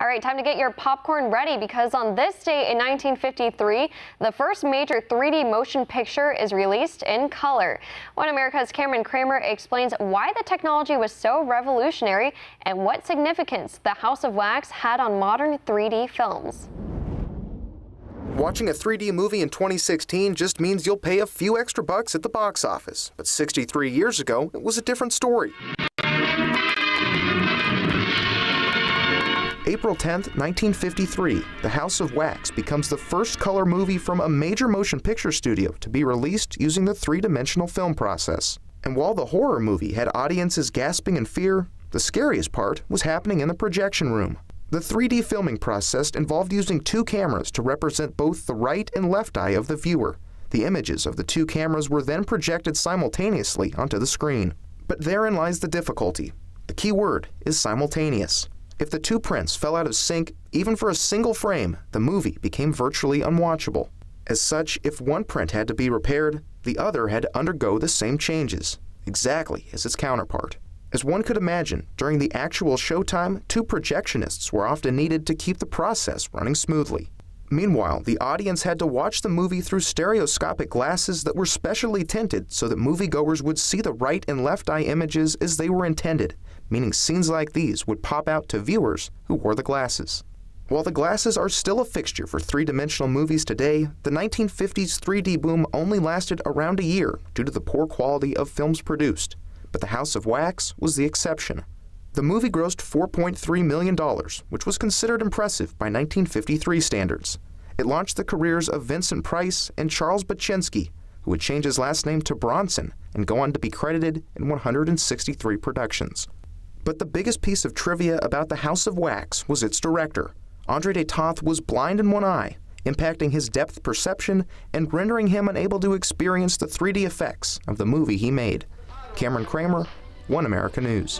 All right, time to get your popcorn ready because on this day in 1953, the first major 3D motion picture is released in color. One America's Cameron Kramer explains why the technology was so revolutionary and what significance the House of Wax had on modern 3D films. Watching a 3D movie in 2016 just means you'll pay a few extra bucks at the box office. But 63 years ago, it was a different story. April 10, 1953, The House of Wax becomes the first color movie from a major motion picture studio to be released using the three-dimensional film process. And while the horror movie had audiences gasping in fear, the scariest part was happening in the projection room. The 3D filming process involved using two cameras to represent both the right and left eye of the viewer. The images of the two cameras were then projected simultaneously onto the screen. But therein lies the difficulty. The key word is simultaneous. If the two prints fell out of sync, even for a single frame, the movie became virtually unwatchable. As such, if one print had to be repaired, the other had to undergo the same changes, exactly as its counterpart. As one could imagine, during the actual showtime, two projectionists were often needed to keep the process running smoothly. Meanwhile, the audience had to watch the movie through stereoscopic glasses that were specially tinted so that moviegoers would see the right and left eye images as they were intended, meaning scenes like these would pop out to viewers who wore the glasses. While the glasses are still a fixture for three-dimensional movies today, the 1950s 3D boom only lasted around a year due to the poor quality of films produced. But The House of Wax was the exception. The movie grossed $4.3 million, which was considered impressive by 1953 standards. It launched the careers of Vincent Price and Charles Baczynski, who would change his last name to Bronson and go on to be credited in 163 productions. But the biggest piece of trivia about The House of Wax was its director. Andre de Toth was blind in one eye, impacting his depth perception and rendering him unable to experience the 3D effects of the movie he made. Cameron Kramer, One America News.